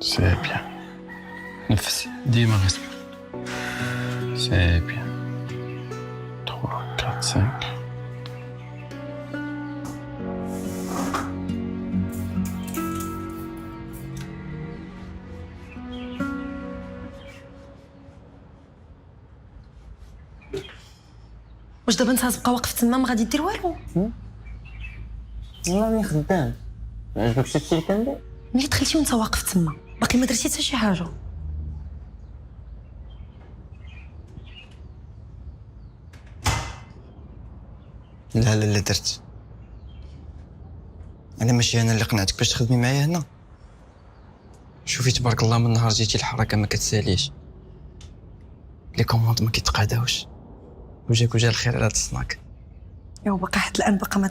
سي بيان. نفس ديما غيصبر. سي بيان. 3 4 5. واش دابا انت غتبقى واقف تما ما غادي دير والو؟ والله راني خدام. ما عجبكش هادشي اللي كندير؟ ملي دخلتي وانت واقف تما باقي ما درتي حتى شي حاجه. لا لا لا درت. انا ماشي انا اللي قنعتك باش تخدمي معايا هنا. شوفي تبارك الله من نهار جيتي الحركه ما كتساليش. لي كوموند ما كيتقاداوش. وجاك وجا الخير على هاد السناك. ايوا باقي حتى الان باقا ما